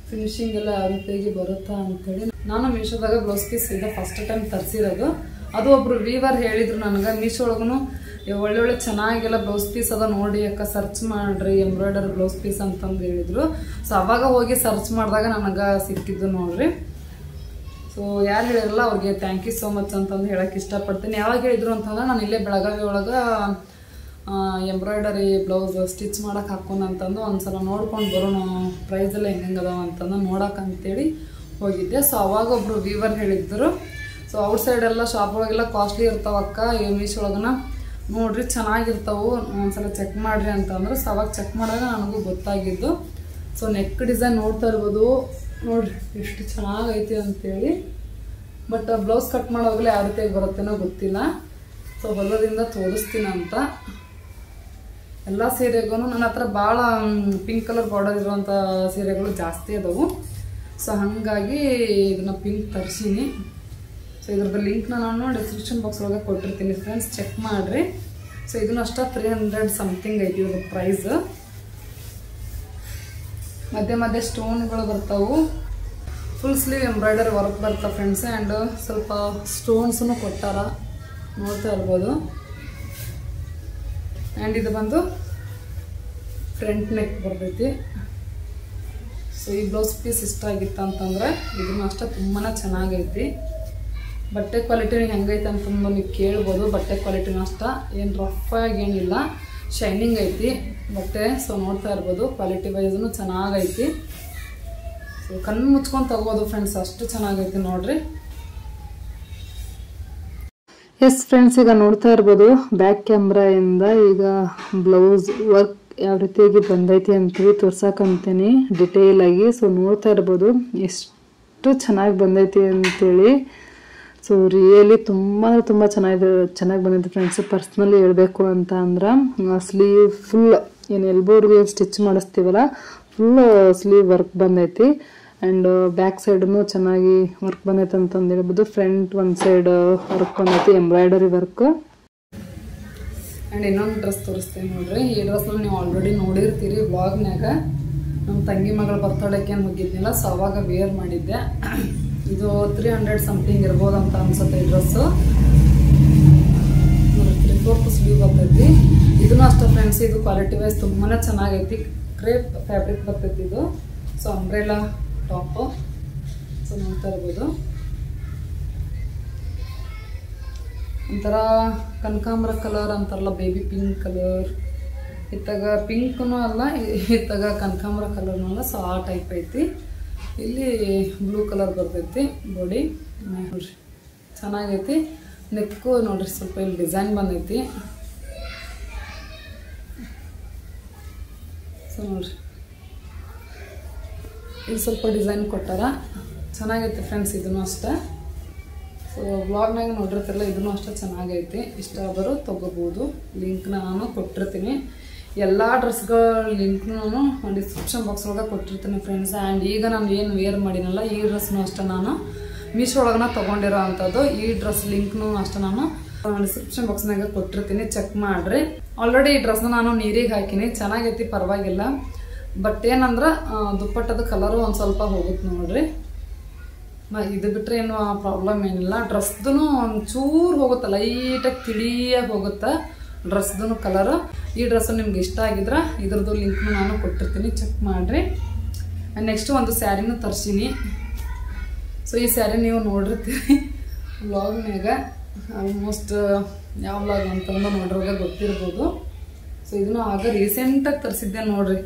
ಫಿನಿಶಿಂಗ್ ಎಲ್ಲ ಯಾವ ರೀತಿಯಾಗಿ ಬರುತ್ತಾ ಅಂಥೇಳಿ. ನಾನು ಮೀಶೋದಾಗ ಬ್ಲೌಸ್ ಪೀಸ್ ಈಗ ಫಸ್ಟ್ ಟೈಮ್ ತರಿಸಿರೋದು. ಅದು ಒಬ್ಬರು ವೀವರ್ ಹೇಳಿದರು ನನಗೆ, ಮೀಶೋ ಒಳಗೂ ಒಳ್ಳೊಳ್ಳೆ ಚೆನ್ನಾಗೆಲ್ಲ ಬ್ಲೌಸ್ ಪೀಸ್ ಅದ ನೋಡಿ ಅಕ್ಕ ಸರ್ಚ್ ಮಾಡ್ರಿ ಎಂಬ್ರಾಯ್ಡರಿ ಬ್ಲೌಸ್ ಪೀಸ್ ಅಂತಂದು ಹೇಳಿದರು. ಸೊ ಅವಾಗ ಹೋಗಿ ಸರ್ಚ್ ಮಾಡಿದಾಗ ನನಗೆ ಸಿಕ್ಕಿದ್ದು ನೋಡ್ರಿ. ಸೊ ಯಾರು ಹೇಳಿರಲ್ಲ ಅವ್ರಿಗೆ ಥ್ಯಾಂಕ್ ಯು ಸೋ ಮಚ್ ಅಂತಂದು ಹೇಳಕ್ಕೆ ಇಷ್ಟಪಡ್ತೀನಿ. ಯಾವಾಗ ಹೇಳಿದ್ರು ಅಂತಂದ್ರೆ ನಾನು ಇಲ್ಲೇ ಬೆಳಗಾವಿ ಒಳಗೆ ಎಂಬ್ರಾಯ್ಡರಿ ಬ್ಲೌಸ್ ಸ್ಟಿಚ್ ಮಾಡೋಕೆ ಹಾಕೋಣಂತಂದು ಒಂದ್ಸಲ ನೋಡ್ಕೊಂಡು ಬರೋಣ ಪ್ರೈಸೆಲ್ಲ ಹೆಂಗೆ ಅದಾವ ಅಂತಂದು ನೋಡೋಕ್ಕಂತೇಳಿ ಹೋಗಿದ್ದೆ. ಸೊ ಅವಾಗ ಒಬ್ಬರು ವೀವರ್ ಹೇಳಿದ್ರು, ಸೊ ಔಟ್ ಸೈಡ್ ಎಲ್ಲ ಶಾಪ್ ಒಳಗೆಲ್ಲ ಕಾಸ್ಟ್ಲಿ ಇರ್ತಾವಕ್ಕ, ಮೀಶೋ ಒಳಗನ ನೋಡ್ರಿ ಚೆನ್ನಾಗಿರ್ತಾವು, ಒಂದ್ಸಲ ಚೆಕ್ ಮಾಡ್ರಿ ಅಂತಂದ್ರೆ. ಸೊ ಅವಾಗ ಚೆಕ್ ಮಾಡಿದಾಗ ನನಗೂ ಗೊತ್ತಾಗಿದ್ದು. ಸೊ ನೆಕ್ ಡಿಸೈನ್ ನೋಡ್ತಾ ಇರ್ಬೋದು ನೋಡ್ರಿ ಎಷ್ಟು ಚೆನ್ನಾಗೈತಿ ಅಂತೇಳಿ. ಬಟ್ ಬ್ಲೌಸ್ ಕಟ್ ಮಾಡೋವಾಗಲೇ ಯಾವ ರೀತಿಯಾಗಿ ಬರುತ್ತೇನೋ ಗೊತ್ತಿಲ್ಲ. ಸೊ ಹೊಲದಿಂದ ತೋರಿಸ್ತೀನಿ ಅಂತ. ಎಲ್ಲ ಸೀರೆಗೂ ನನ್ನ ಹತ್ರ ಭಾಳ ಪಿಂಕ್ ಕಲರ್ ಬಾರ್ಡರ್ ಇರುವಂಥ ಸೀರೆಗಳು ಜಾಸ್ತಿ ಅದಾವು. ಸೊ ಹಾಗಾಗಿ ಇದನ್ನು ಪಿಂಕ್ ತರಿಸೀನಿ. ಸೊ ಇದ್ರದ್ದು ಲಿಂಕ್ನ ನಾನು ಡಿಸ್ಕ್ರಿಪ್ಷನ್ ಬಾಕ್ಸ್ ಒಳಗೆ ಕೊಟ್ಟಿರ್ತೀನಿ ಫ್ರೆಂಡ್ಸ್, ಚೆಕ್ ಮಾಡಿರಿ. ಸೊ ಇದನ್ನು ಅಷ್ಟೇ 300 ಸಮಥಿಂಗ್ ಐತಿ ಇದ್ರ ಪ್ರೈಸ್. ಮಧ್ಯೆ ಮಧ್ಯೆ ಸ್ಟೋನ್ಗಳು ಬರ್ತಾವು. ಫುಲ್ ಸ್ಲೀವ್ ಎಂಬ್ರಾಯ್ಡರಿ ವರ್ಕ್ ಬರ್ತಾವೆ ಫ್ರೆಂಡ್ಸ್. ಆ್ಯಂಡ್ ಸ್ವಲ್ಪ ಸ್ಟೋನ್ಸನ್ನು ಕೊಟ್ಟಾರ ನೋಡ್ತಾ ಇರ್ಬೋದು. ಆ್ಯಂಡ್ ಇದು ಬಂದು ಫ್ರಂಟ್ ನೆಕ್ ಬರ್ತೈತಿ. ಸೊ ಈ ಬ್ಲೌಸ್ ಪೀಸ್ ಇಷ್ಟ ಆಗಿತ್ತು ಅಂತಂದರೆ ಇದನ್ನು ಅಷ್ಟೇ ತುಂಬಾ ಚೆನ್ನಾಗೈತಿ. ಬಟ್ಟೆ ಕ್ವಾಲಿಟಿ ಹೆಂಗೈತೆ ಅಂತಂದು ನೀವು ಕೇಳ್ಬೋದು. ಬಟ್ಟೆ ಕ್ವಾಲಿಟಿನ ಅಷ್ಟ ಏನು ರಫ್ ಆಗಿ ಏನಿಲ್ಲ, ಶೈನಿಂಗ್ ಐತಿ ಬಟ್ಟೆ. ಸೊ ನೋಡ್ತಾ ಇರ್ಬೋದು ಕ್ವಾಲಿಟಿ ವೈಸ್ನು ಚೆನ್ನಾಗೈತಿ. ಸೊ ಕಣ್ಣು ಮುಚ್ಕೊಂಡು ತಗೋಬೋದು ಫ್ರೆಂಡ್ಸ್, ಅಷ್ಟು ಚೆನ್ನಾಗೈತಿ ನೋಡ್ರಿ. ಎಸ್ ಫ್ರೆಂಡ್ಸ್, ಈಗ ನೋಡ್ತಾ ಇರ್ಬೋದು ಬ್ಯಾಕ್ ಕ್ಯಾಮ್ರಾಯಿಂದ ಈಗ ಬ್ಲೌಸ್ ವರ್ಕ್ ಯಾವ ರೀತಿಯಾಗಿ ಬಂದೈತಿ ಅಂತೇಳಿ ತೋರ್ಸಕ್ಕಂತೀನಿ ಡಿಟೇಲ್ ಆಗಿ. ಸೊ ನೋಡ್ತಾ ಇರ್ಬೋದು ಎಷ್ಟು ಚೆನ್ನಾಗಿ ಬಂದೈತಿ ಅಂತೇಳಿ. ಸೊ ರಿಯಲಿ ತುಂಬ ಚೆನ್ನಾಗಿ ಬಂದಿದೆ ಫ್ರೆಂಡ್ಸ್. ಪರ್ಸ್ನಲಿ ಹೇಳಬೇಕು ಅಂತ ಅಂದ್ರೆ ಸ್ಲೀವ್ ಫುಲ್ ಏನು ಎಲ್ಬೋರ್ಗೆ ಸ್ಟಿಚ್ ಮಾಡಿಸ್ತೀವಲ್ಲ ಫುಲ್ ಸ್ಲೀವ್ ವರ್ಕ್ ಬಂದೈತಿ. ಆ್ಯಂಡ್ ಬ್ಯಾಕ್ ಸೈಡನ್ನು ಚೆನ್ನಾಗಿ ವರ್ಕ್ ಬಂದೈತೆ ಅಂತಂದು ಹೇಳ್ಬೋದು. ಫ್ರಂಟ್ ಒಂದು ಸೈಡ್ ವರ್ಕ್ ಬಂದೈತಿ ಎಂಬ್ರಾಯ್ಡರಿ ವರ್ಕ್. ಆ್ಯಂಡ್ ಇನ್ನೊಂದು ಡ್ರೆಸ್ ತೋರಿಸ್ತೀನಿ ನೋಡ್ರಿ. ಈ ಡ್ರೆಸ್ನ ನೀವು ಆಲ್ರೆಡಿ ನೋಡಿರ್ತೀರಿ ವ್ಲಾಗ್ನಾಗ. ನಮ್ಮ ತಂಗಿ ಮಗಳ ಬರ್ತಡೇಗೆ ಹೋಗಿದ್ನಿಲ್ಲ, ಸೊ ಅವಾಗ ವೇರ್ ಮಾಡಿದ್ದೆ. ಇದು 300 ಸಮಥಿಂಗ್ ಇರ್ಬೋದು ಅಂತ ಅನ್ಸುತ್ತೆ ಈ ಡ್ರೆಸ್ಸು. 3/4 ಸ್ಲೀವ್ ಬರ್ತೈತಿ. ಇದನ್ನು ಅಷ್ಟೇ ಫ್ರೆಂಡ್ಸ್, ಇದು ಕ್ವಾಲಿಟಿ ವೈಸ್ ತುಂಬಾ ಚೆನ್ನಾಗೈತಿ. ಕ್ರೇಪ್ ಫ್ಯಾಬ್ರಿಕ್ ಬರ್ತೈತಿ ಇದು. So umbrella top. ಸೊ ನೋಡ್ತಾ ಇರ್ಬೋದು ಒಂಥರ ಕನಕಾಂಬರ ಕಲರ್ ಅಂತಾರಲ್ಲ, ಬೇಬಿ ಪಿಂಕ್ ಕಲರ್. ಇತ್ತಾಗ ಪಿಂಕ್ನೂ ಅಲ್ಲ, ಇತ್ತಾಗ ಕನಕಾಂಬರ ಕಲರ್ನೂ ಅಲ್ಲ. ಸೊ ಆ ಟೈಪ್ ಐತಿ. ಇಲ್ಲಿ ಬ್ಲೂ ಕಲರ್ ಬರ್ತೈತಿ ಬಾಡಿ ನೋಡ್ರಿ, ಚೆನ್ನಾಗೈತಿ. ನೆಕ್ಕು ನೋಡ್ರಿ ಸ್ವಲ್ಪ ಇಲ್ಲಿ ಡಿಸೈನ್ ಬಂದೈತಿ. ಸೊ ನೋಡ್ರಿ ಇಲ್ಲಿ ಸ್ವಲ್ಪ ಡಿಸೈನ್ ಕೊಟ್ಟಾರ, ಚೆನ್ನಾಗೈತಿ ಫ್ರೆಂಡ್ಸ್. ಇದನ್ನು ಅಷ್ಟೇ. ಸೊ ಬ್ಲಾಗ್ನಾಗ ನೋಡಿರ್ತಿರಲ್ಲ, ಇದನ್ನು ಅಷ್ಟೇ ಚೆನ್ನಾಗೈತಿ. ಇಷ್ಟ ಆದರೂ ತೊಗೋಬೋದು. ಲಿಂಕ್ನ ನಾನು ಕೊಟ್ಟಿರ್ತೀನಿ. ಎಲ್ಲ ಡ್ರೆಸ್ಗಳ ಲಿಂಕ್ನು ನಾನು ಡಿಸ್ಕ್ರಿಪ್ಷನ್ ಬಾಕ್ಸ್ ಒಳಗೆ ಕೊಟ್ಟಿರ್ತೀನಿ ಫ್ರೆಂಡ್ಸ್. ಆ್ಯಂಡ್ ಈಗ ನಾನು ಏನು ವೇರ್ ಮಾಡಿನಲ್ಲ, ಈ ಡ್ರೆಸ್ನು ಅಷ್ಟೇ ನಾನು ಮೀಶೋ ಒಳಗನ ತೊಗೊಂಡಿರೋ ಅಂಥದ್ದು. ಈ ಡ್ರೆಸ್ ಲಿಂಕ್ನು ಅಷ್ಟೇ ನಾನು ಡಿಸ್ಕ್ರಿಪ್ಷನ್ ಬಾಕ್ಸ್ನಾಗ ಕೊಟ್ಟಿರ್ತೀನಿ, ಚೆಕ್ ಮಾಡಿರಿ. ಆಲ್ರೆಡಿ ಈ ಡ್ರೆಸ್ನ ನಾನು ನೀರಿಗೆ ಹಾಕಿನಿ, ಚೆನ್ನಾಗೈತಿ, ಪರವಾಗಿಲ್ಲ. ಬಟ್ ಏನಂದ್ರೆ ದುಪ್ಪಟ್ಟದ ಕಲರು ಒಂದು ಸ್ವಲ್ಪ ಹೋಗುತ್ತೆ ನೋಡ್ರಿ. ಇದು ಬಿಟ್ಟರೆ ಏನು ಪ್ರಾಬ್ಲಮ್ ಏನಿಲ್ಲ. ಡ್ರೆಸ್ದು ಒಂಚೂರು ಹೋಗುತ್ತೆ, ಲೈಟಾಗಿ ತಿಳಿಯಾಗಿ ಹೋಗುತ್ತೆ ಡ್ರೆಸ್ದು ಕಲರು. ಈ ಡ್ರೆಸ್ಸು ನಿಮ್ಗೆ ಇಷ್ಟ ಆಗಿದ್ರೆ ಇದ್ರದ್ದು ಲಿಂಕ್ನು ನಾನು ಕೊಟ್ಟಿರ್ತೀನಿ, ಚೆಕ್ ಮಾಡಿರಿ. ನೆಕ್ಸ್ಟ್ ಒಂದು ಸ್ಯಾರಿನೂ ತರಿಸೀನಿ. ಸೊ ಈ ಸ್ಯಾರಿ ನೀವು ನೋಡಿರ್ತೀರಿ ವ್ಲಾಗ್ನಾಗ, ಆಲ್ಮೋಸ್ಟ್ ಯಾವ ವ್ಲಾಗ್ ಅಂತಂದು ನೋಡ್ರಾಗ ಗೊತ್ತಿರ್ಬೋದು. ಸೊ ಇದನ್ನು ಆಗ ರೀಸೆಂಟಾಗಿ ತರಿಸಿದ್ದೆ ನೋಡ್ರಿ.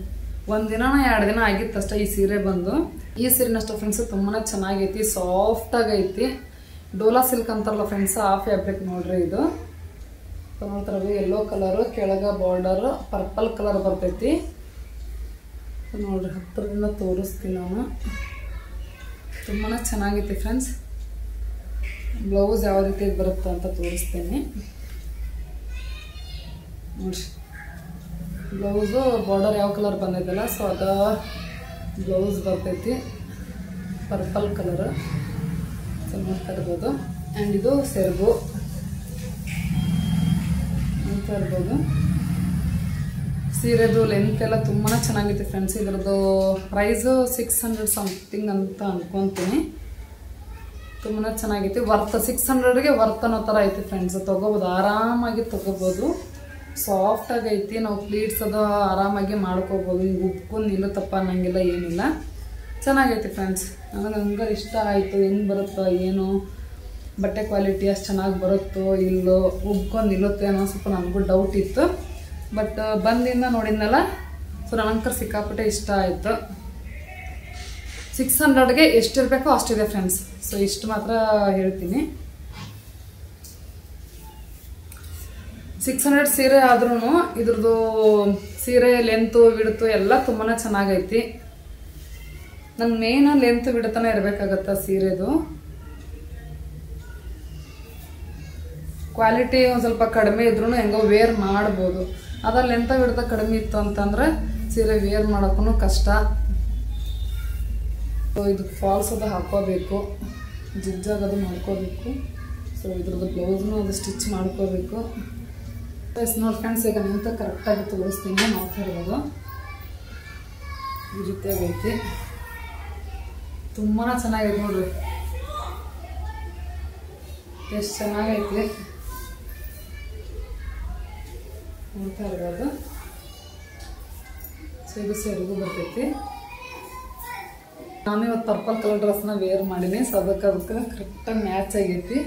1 ದಿನ 2 ದಿನ ಆಗಿತ್ತು ಅಷ್ಟೇ ಈ ಸೀರೆ ಬಂದು. ಈ ಸೀರೆನಷ್ಟು ಫ್ರೆಂಡ್ಸ್ ತುಂಬಾ ಚೆನ್ನಾಗೈತಿ, ಸಾಫ್ಟಾಗೈತಿ. ಡೋಲಾ ಸಿಲ್ಕ್ ಅಂತಾರಲ್ಲ ಫ್ರೆಂಡ್ಸ್, ಆ ಫ್ಯಾಬ್ರಿಕ್ ನೋಡ್ರಿ ಇದು. ನೋಡ್ತಾರೆ ಯೆಲ್ಲೋ ಕಲರು, ಕೆಳಗೆ ಬಾರ್ಡರ್ ಪರ್ಪಲ್ ಕಲರ್ ಬರ್ತೈತಿ. ನೋಡ್ರಿ ಹತ್ತಿರದಿಂದ ತೋರಿಸ್ತೀನಿ ನಾನು. ತುಂಬಾ ಚೆನ್ನಾಗೈತಿ ಫ್ರೆಂಡ್ಸ್. ಬ್ಲೌಸ್ ಯಾವ ರೀತಿ ಬರುತ್ತೆ ಅಂತ ತೋರಿಸ್ತೀನಿ ನೋಡ್ರಿ. ಬ್ಲೌಸು ಬಾರ್ಡರ್ ಯಾವ ಕಲರ್ ಬಂದೈತಲ್ಲ, ಸೊ ಅದು ಬ್ಲೌಸ್ ಬರ್ತೈತಿ ಪರ್ಪಲ್ ಕಲರ್. ಸೊ ನೋಡ್ತಾ ಇರ್ಬೋದು. ಆ್ಯಂಡ್ ಇದು ಸೆರಗು ನೋಡ್ತಾ ಇರ್ಬೋದು. ಸೀರೆದು ಲೆಂತ್ ಎಲ್ಲ ತುಂಬಾ ಚೆನ್ನಾಗೈತಿ ಫ್ರೆಂಡ್ಸ್. ಇದರದ್ದು ಪ್ರೈಸು 600 ಸಮಥಿಂಗ್ ಅಂತ ಅನ್ಕೊತೀನಿ. ತುಂಬಾ ಚೆನ್ನಾಗೈತಿ. ವರ್ತ್ 600ಗೆ ವರ್ತ್ ಅನ್ನೋ ಥರ ಐತಿ ಫ್ರೆಂಡ್ಸ್. ತೊಗೋಬೋದು, ಆರಾಮಾಗಿ ತೊಗೋಬೋದು. ಸಾಫ್ಟಾಗೈತಿ. ನಾವು ಪ್ಲೀಟ್ಸ್ ಅದು ಆರಾಮಾಗಿ ಮಾಡ್ಕೋಬೋದು. ಹಿಂಗೆ ಉಪ್ಕೊಂಡು ನಿಲ್ಲುತ್ತಪ್ಪ ಅನ್ನಂಗಿಲ್ಲ, ಏನಿಲ್ಲ. ಚೆನ್ನಾಗೈತಿ ಫ್ರೆಂಡ್ಸ್. ನನಗೆ ಹಂಗೆ ಇಷ್ಟ ಆಯಿತು. ಹೆಂಗೆ ಬರುತ್ತೋ ಏನು, ಬಟ್ಟೆ ಕ್ವಾಲಿಟಿ ಅಷ್ಟು ಚೆನ್ನಾಗಿ ಬರುತ್ತೋ ಇಲ್ಲೋ, ಉಬ್ಕೊಂಡು ನಿಲ್ಲುತ್ತೆ ಅನ್ನೋ ಸ್ವಲ್ಪ ನನಗೂ ಡೌಟ್ ಇತ್ತು. ಬಟ್ ಬಂದಿಂದ ನೋಡಿದ್ನಲ್ಲ, ಸೊ ನನಗೆ ಸಿಕ್ಕಾಪಟ್ಟೆ ಇಷ್ಟ ಆಯಿತು. 600ಗೆ ಎಷ್ಟಿರಬೇಕೋ ಅಷ್ಟಿದೆ ಫ್ರೆಂಡ್ಸ್. ಸೊ ಇಷ್ಟು ಮಾತ್ರ ಹೇಳ್ತೀನಿ. 600 ಸೀರೆ ಆದ್ರೂ ಇದ್ರದ್ದು ಸೀರೆ ಲೆಂತು ವಿಡ್ತು ಎಲ್ಲ ತುಂಬಾ ಚೆನ್ನಾಗೈತಿ. ನನ್ನ ಮೇನ್ ಲೆಂತ್ ವಿಡ್ತಾನೆ ಇರಬೇಕಾಗತ್ತ ಸೀರೆದು. ಕ್ವಾಲಿಟಿ ಒಂದು ಸ್ವಲ್ಪ ಕಡಿಮೆ ಇದ್ರೂ ಹೆಂಗೋ ವೇರ್ ಮಾಡ್ಬೋದು. ಅದ್ರ ಲೆಂತ ವಿಡ್ತ ಕಡಿಮೆ ಇತ್ತು ಅಂತಂದ್ರೆ ಸೀರೆ ವೇರ್ ಮಾಡೋಕ್ಕೂ ಕಷ್ಟ. ಇದು ಫಾಲ್ಸ್ ಅದು ಹಾಕೋಬೇಕು, ಜಿಗ್ಜಾಗದು ಮಾಡ್ಕೋಬೇಕು. ಸೊ ಇದ್ರದ್ದು ಬ್ಲೌಸ್ನು ಅದು ಸ್ಟಿಚ್ ಮಾಡ್ಕೋಬೇಕು. ನೋಡಿ ಫ್ರೆಂಡ್ಸ್, ಈಗ ನಿಂತ ಕರೆಕ್ಟಾಗಿ ತೋರಿಸ್ತೀನಿ. ನೋಡ್ತಾ ಇರ್ಬೋದು ಈ ರೀತಿಯಾಗೈತಿ. ತುಂಬಾ ಚೆನ್ನಾಗೈತಿ ನೋಡ್ರಿ, ಎಷ್ಟು ಚೆನ್ನಾಗೈತಿ ನೋಡ್ತಾ ಇರ್ಬೋದು. ಸೊ ಇದು ಸೆರಗು ಬರ್ತೈತಿ. ನಾನು ಇವತ್ತು ಪರ್ಪಲ್ ಕಲರ್ ಡ್ರೆಸ್ನ ವೇರ್ ಮಾಡೀನಿ. ಸೊ ಅದಕ್ಕೆ ಕರೆಕ್ಟಾಗಿ ಮ್ಯಾಚ್ ಆಗೈತಿ.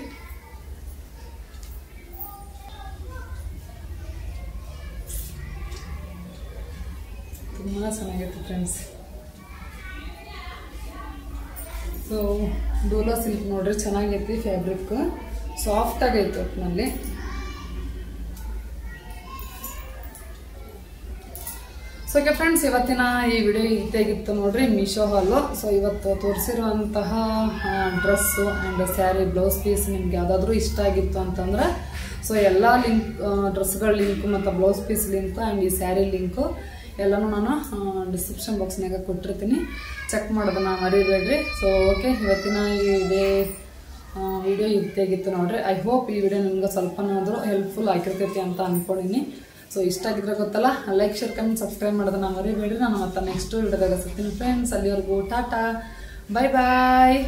ತುಂಬಾ ಚೆನ್ನಾಗೈತಿ ಫ್ರೆಂಡ್ಸ್. ಸೊ ಡೋಲಾ ಸಿಲ್ಕ್ ನೋಡ್ರಿ, ಚೆನ್ನಾಗೈತಿ ಫ್ಯಾಬ್ರಿಕ್, ಸಾಫ್ಟಾಗೈತಿ ಒಟ್ಟಿನಲ್ಲಿ. ಸೊ ಓಕೆ ಫ್ರೆಂಡ್ಸ್, ಇವತ್ತಿನ ಈ ವಿಡಿಯೋ ಇದ್ದಾಗಿತ್ತು ನೋಡ್ರಿ, ಮೀಶೋ ಹಾಲು. ಸೊ ಇವತ್ತು ತೋರಿಸಿರುವಂತಹ dress and sari blouse piece ನಿಮ್ಗೆ ಯಾವುದಾದ್ರೂ ಇಷ್ಟ ಆಗಿತ್ತು ಅಂತಂದ್ರೆ ಸೊ ಎಲ್ಲ ಲಿಂಕ್, ಡ್ರೆಸ್ಗಳ ಲಿಂಕು ಮತ್ತು ಬ್ಲೌಸ್ ಪೀಸ್ ಲಿಂಕು ಆ್ಯಂಡ್ ಈ ಸ್ಯಾರಿ ಲಿಂಕು ಎಲ್ಲನೂ ನಾನು ಡಿಸ್ಕ್ರಿಪ್ಷನ್ ಬಾಕ್ಸ್ನಾಗ ಕೊಟ್ಟಿರ್ತೀನಿ, ಚೆಕ್ ಮಾಡೋದನ್ನ ಮರಿಬೇಡ್ರಿ. ಸೊ ಓಕೆ, ಇವತ್ತಿನ ಈ ವಿಡಿಯೋ ಇದ್ದಾಗಿತ್ತು ನೋಡ್ರಿ. ಐ ಹೋಪ್ ಈ ವಿಡಿಯೋ ನಿಮ್ಗೆ ಸ್ವಲ್ಪನಾದರೂ ಹೆಲ್ಪ್ಫುಲ್ ಆಗಿರ್ತೈತಿ ಅಂತ ಅಂದ್ಕೊಂಡಿನಿ. ಸೊ ಇಷ್ಟ ಆಗಿದ್ರೆ ಗೊತ್ತಲ್ಲ, ಲೈಕ್, ಶೇರ್, ಕಮೆಂಟ್, ಸಬ್ಸ್ಕ್ರೈಬ್ ಮಾಡೋದನ್ನ ಮರಿಬೇಡ್ರಿ. ನಾನು ಮತ್ತೆ ನೆಕ್ಸ್ಟ್ ವಿಡಿಯೋದಾಗ ಸಿಗ್ತೀನಿ ಫ್ರೆಂಡ್ಸ್. ಅಲ್ಲಿವರೆಗೂ ಟಾಟಾ, ಬಾಯ್ ಬಾಯ್.